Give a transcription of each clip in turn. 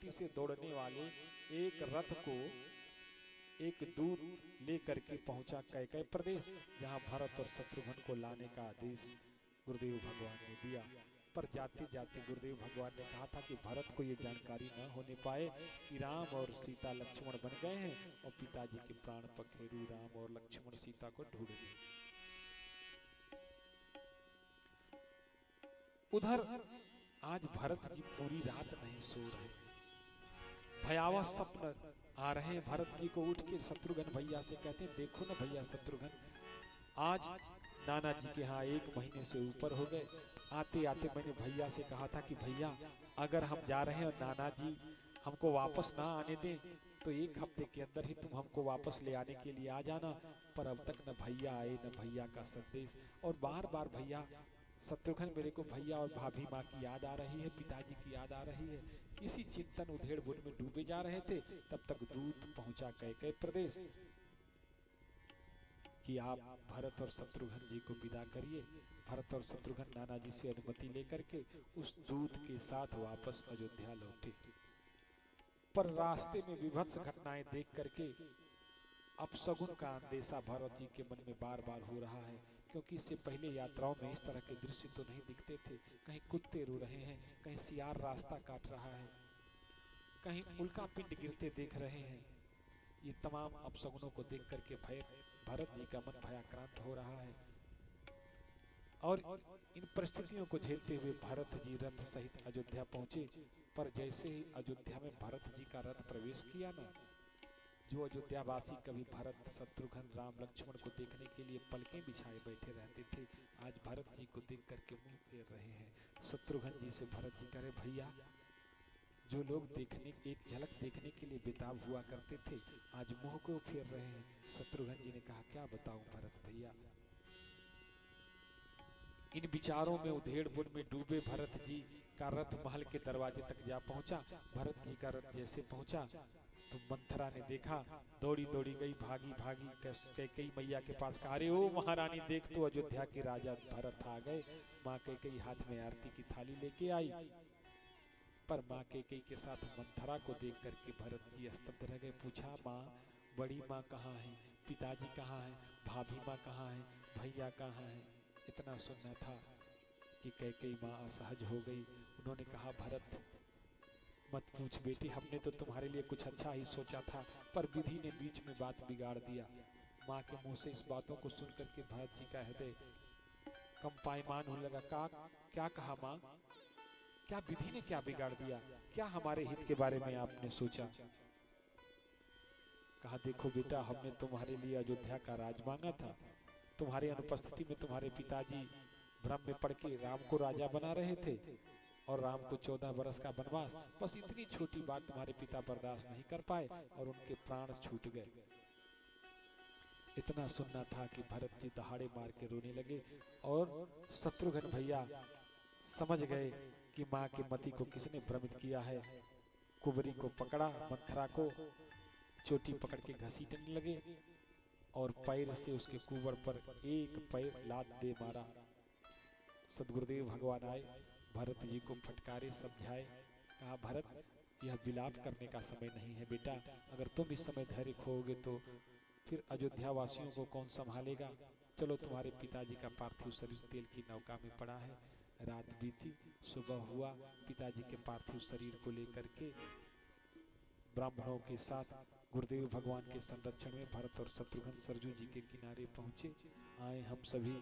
गति से दौड़ने वाले एक रथ को एक दूत लेकर के पहुंचा कैकय प्रदेश, जहां भरत और शत्रुघ्न को लाने का आदेश गुरुदेव भगवान ने दिया। पर जाते जाते गुरुदेव भगवान ने कहा था कि भरत को ये जानकारी न होने पाए कि राम और सीता लक्ष्मण बन गए हैं और पिताजी के प्राण पखेरु राम और लक्ष्मण सीता को ढूंढ रहे। उधर आज भरत जी पूरी रात नहीं सो रहे, भयावह स्वप्न आ रहे हैं। भरत जी को उठ के शत्रुघ्न भैया से कहते हैं, देखो ना भैया शत्रुघ्न, आज नाना जी के यहाँ 1 महीने से ऊपर हो गए। आते आते मैंने भैया से कहा था कि भैया अगर हम जा रहे हैं और नाना जी हमको वापस ना आने दें तो 1 हफ्ते के अंदर ही तुम हमको वापस ले आने के लिए आ जाना। पर अब तक न भैया आए न भैया का संदेश, और बार बार भैया शत्रुघ्न मेरे को भैया और भाभी माँ की याद आ रही है, पिताजी की याद आ रही है। इसी चिंतन उधेड़ बुन में डूबे जा रहे थे, तब तक दूत पहुंचा कैकय प्रदेश कि आप भरत और शत्रुघ्न जी को विदा करिए। भरत और शत्रुघ्न नाना जी से अनुमति लेकर के उस दूत के साथ वापस अयोध्या लौटे। पर रास्ते में विभत्स घटनाएं देख करके अपशगुन का अंदेशा भरत जी के मन में बार बार हो रहा है, क्योंकि इससे पहले यात्राओं में इस तरह के दृश्य तो नहीं दिखते थे। कहीं कुत्ते रो रहे हैं, कहीं सियार रास्ता काट रहा है, कहीं उल्का पिंड गिरते देख रहे हैं। ये तमाम अपशगुनों को देख करके भरत जी का मन भयाक्रांत हो रहा है। और इन परिस्थितियों को झेलते हुए भरत जी रथ सहित अयोध्या पहुंचे। पर जैसे ही अयोध्या में भरत जी का रथ प्रवेश किया ना, जो अयोध्यावासी कभी भरत शत्रुघ्न राम लक्ष्मण को देखने के लिए पलकें बिछाए बैठे रहते थे, आज भरत जी को देख करके मुंह फेर रहे हैं। शत्रुघ्न जी से भरत जी कह रहे, भैया जो लोग एक झलक देखने के लिए बेताब हुआ करते थे, आज मुंह को फेर रहे हैं। शत्रुघ्न जी ने कहा, क्या बताऊं भरत भैया। इन विचारों में उधेड़ बुन में डूबे भरत जी का रथ महल के दरवाजे तक जा पहुंचा। भरत जी का रथ जैसे पहुंचा तो मंथरा ने देखा, दौड़ी दौड़ी गई, भागी भागी कैकेयी मैया के पास कहा, अरे ओ महारानी देख तो अयोध्या के राजा भरत आ गए। माँ कैकेयी हाथ में आरती की थाली लेके आई, पर माँ कैकेयी के साथ मंथरा को देख करके भरत जी स्तब्ध रह गए। पूछा, माँ बड़ी माँ कहाँ है, पिताजी कहाँ है, भाभी माँ कहाँ है, भैया कहाँ है। इतना सुनना था कि कैकेयी माँ असहज हो गई। उन्होंने कहा, भरत मत पूछ बेटी, हमने तो तुम्हारे लिए कुछ अच्छा ही सोचा था, पर विधि ने बीच में बात बिगाड़ दिया। माँ के मुंह से इस बातों को सुन करके भरत जी का हृदय कंपायमान होने लगा। क्या कहा माँ, क्या विधि ने क्या बिगाड़ दिया, क्या हमारे हित के बारे में आपने सोचा। कहा, देखो बेटा, हमने तुम्हारे लिए अयोध्या का राज मांगा था। तुम्हारे अनुपस्थिति में तुम्हारे पिताजी भ्रम में पड़ के राम को राजा बना रहे थे और राम को 14 बरस का वनवास। बस इतनी छोटी बात तुम्हारे पिता बर्दाश्त नहीं कर पाए और उनके प्राण छूट गए। इतना सुनना था कि भरत जी दहाड़े मार के रोने लगे और शत्रुघ्न भैया समझ गए कि माँ के मति को किसने भ्रमित किया है। कुबरी को पकड़ा, मंथरा को चोटी पकड़ के घसीटने लगे और पैर से उसके कुबर पर एक पैर लात दे मारा। सदगुरुदेव भगवान आए, भरत जी को फटकारे, समझाए, कहा, भरत यह विलाप करने का समय नहीं है बेटा। अगर तुम इस समय धैर्य खोओगे तो फिर अयोध्या वासियों को कौन संभालेगा। चलो, तुम्हारे पिताजी का पार्थिव शरीर तेल की नौका में पड़ा है। रात बीती, सुबह हुआ, पिताजी के पार्थिव शरीर को लेकर के ब्राह्मणों के साथ गुरुदेव भगवान के संरक्षण में भरत और शत्रुघ्न सरजू जी के किनारे पहुंचे। आए हम सभी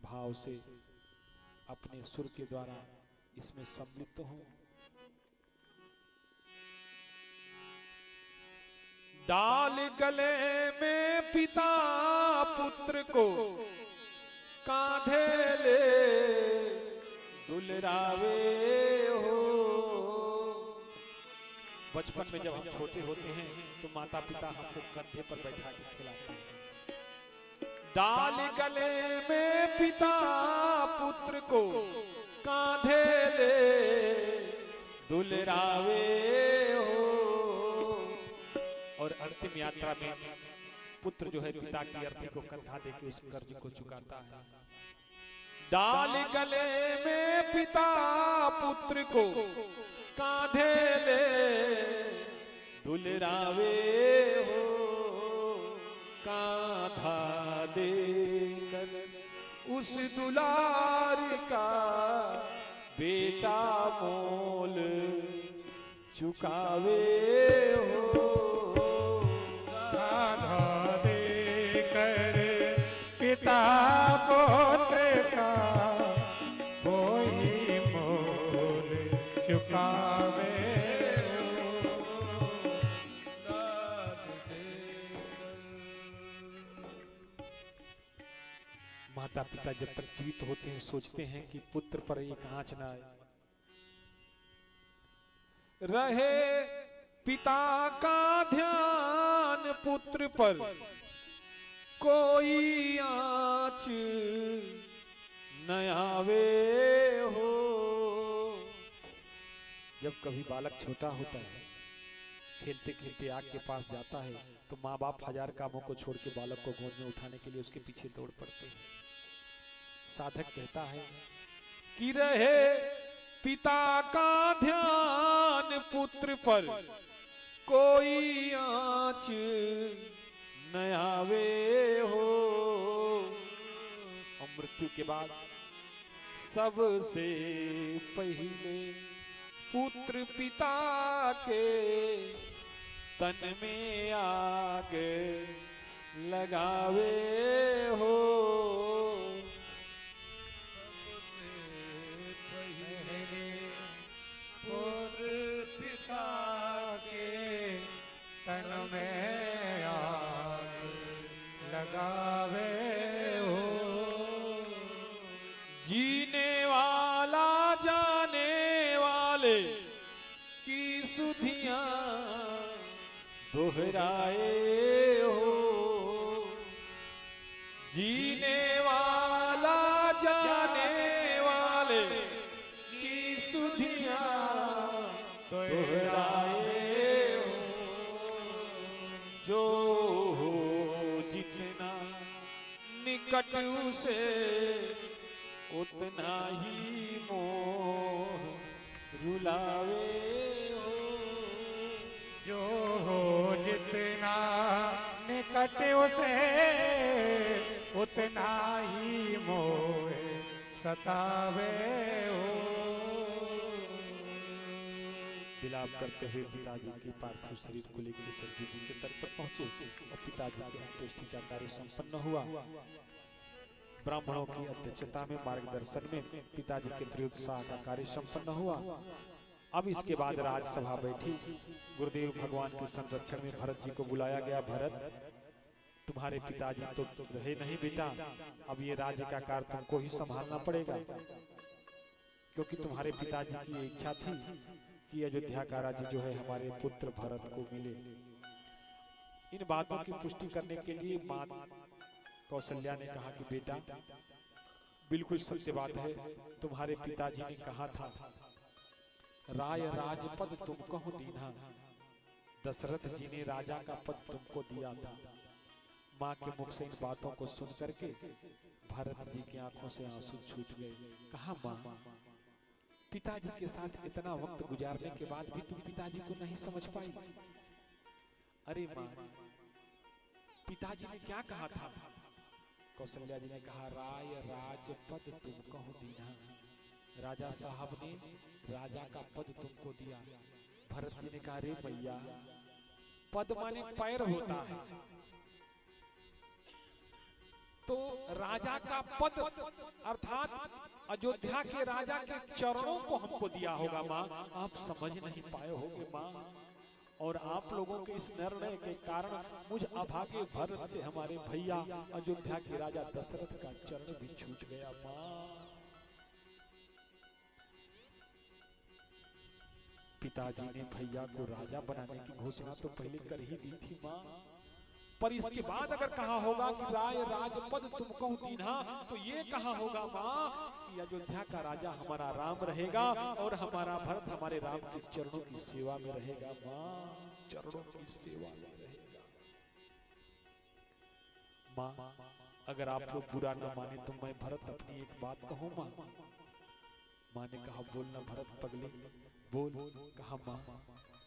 भाव से अपने सुर के द्वारा इसमें सम्मिलित हों। डाल गले में पिता पुत्र को कांधे ले दुलरावे हो। बचपन में जब हम छोटे होते हैं तो माता पिता हमको कंधे पर बैठा के खिलाते हैं। डाल गले में पिता पुत्र को कांधे ले दुलरावे हो। और अंतिम यात्रा में पुत्र जो है पिता की अर्थी को कंधा देके उस कर्ज को चुकाता है। डाल गले में पिता पुत्र को कांधे ले दुलार का बेटा मोल चुकावे हो। राधा दे कर पिता पुत्र का कोई मोल चुकावे माता पिता जब तक जीवित होते हैं सोचते हैं कि पुत्र पर एक आंच न आए, रहे पिता का ध्यान पुत्र पर कोई आंच न आवे हो। जब कभी बालक छोटा होता है, खेलते खेलते आग के पास जाता है, तो माँ बाप हजार कामों को छोड़ के बालक को गोद में उठाने के लिए उसके पीछे दौड़ पड़ते हैं। साधक कहता है कि रहे पिता का ध्यान पुत्र पर कोई आंच न आवे हो। और मृत्यु के बाद सबसे पहले पुत्र पिता के तन में आग लगावे हो। तन में आग लगावे हो। जीने वाला जाने वाले की सुधियां दोहराए हो। जीने वाला जाने वाले की सुधियां दोहराए हो। जो हो जितना निकट उसे उतना ही मोह रुलावे हो। जो हो जितना निकट उसे उतना ही मोह सतावे हो। विलाप करते हुए पिताजी के पार्थिव शरीर को लेकर सरजू जी के तट पर पहुंचे और पिताजी के अंत्येष्टि का कार्य संपन्न हुआ। ब्राह्मणों की अध्यक्षता में मार्गदर्शन में पिताजी के त्रियोत्साह का कार्य संपन्न हुआ। अब इसके बाद राजसभा बैठी। गुरुदेव भगवान के संरक्षण में भरत जी को बुलाया गया। भरत, तुम्हारे पिताजी तो रहे नहीं बेटा, अब ये राज्य का कार्य तुमको ही संभालना पड़ेगा, क्योंकि तुम्हारे पिताजी की इच्छा थी कि अयोध्या का राज्य जो है हमारे पुत्र भरत को मिले। इन बातों की पुष्टि करने के लिए मां कौशल्या ने कहा कि बेटा बिल्कुल सत्य बात है, तुम्हारे पिताजी ने कहा था राय राजपद तुमको दीना। दशरथ जी ने राजा का पद तुमको दिया था। माँ के मुख से इन बातों को सुन करके भरत जी की आंखों से आंसू छूट गए। कहा माँ, पिताजी के साथ इतना वक्त गुजारने के बाद भी तुम पिताजी को नहीं समझ पाई। अरे माँ, पिताजी ने क्या कहा था? कौशल्या जी ने कहा राय राजपद तुमको दीना। राजा साहब ने राजा का पद तुमको दिया। भरत जी ने कहा रे भैया, पद माने पैर होता है, तो राजा का पद अर्थात अयोध्या के राजा के चरणों को हमको दिया होगा माँ। आप समझ नहीं पाए होगे माँ, और आप लोगों के इस निर्णय के कारण मुझ अभागे भरत से हमारे भैया अयोध्या के राजा दशरथ का चरण भी छूट गया माँ। पिताजी ने भैया को राजा बनाने की घोषणा तो पहले कर ही दी थी माँ, पर इसके बाद अगर कहा होगा कि राय राजपद तुमको दीना, तो ये कहा होगा माँ कि अयोध्या का राजा हमारा राम रहेगा और हमारा भरत हमारे राम के चरणों की सेवा में रहेगा माँ, चरणों की सेवा में रहेगा। माँ, अगर आप लोग बुरा न माने तो मैं भरत अपनी एक बात कहूँ माँ। माँ ने कहा बोलना भरत पगले, बोल। कहा माँ,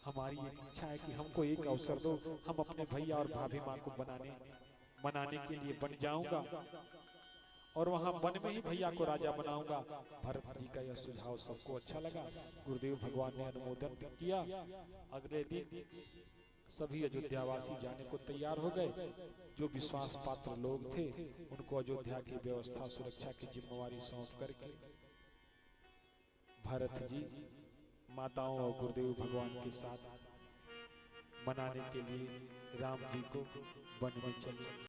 हमारी एक इच्छा है कि हमको एक अवसर दो, हम अपने भैया और भाभी माँ को मनाने के लिए बन जाऊंगा, और वहां वन में ही भैया को राजा बनाऊंगा। भरत जी का यह सुझाव सबको अच्छा लगा। गुरुदेव भगवान ने अनुमोदन किया। अगले दिन सभी अयोध्यावासी जाने को तैयार हो गए। जो विश्वास पात्र लोग थे उनको अयोध्या की व्यवस्था सुरक्षा की जिम्मेवारी सौंप करके भरत जी माताओं और गुरुदेव भगवान के साथ मनाने के लिए राम जी को वन में चले।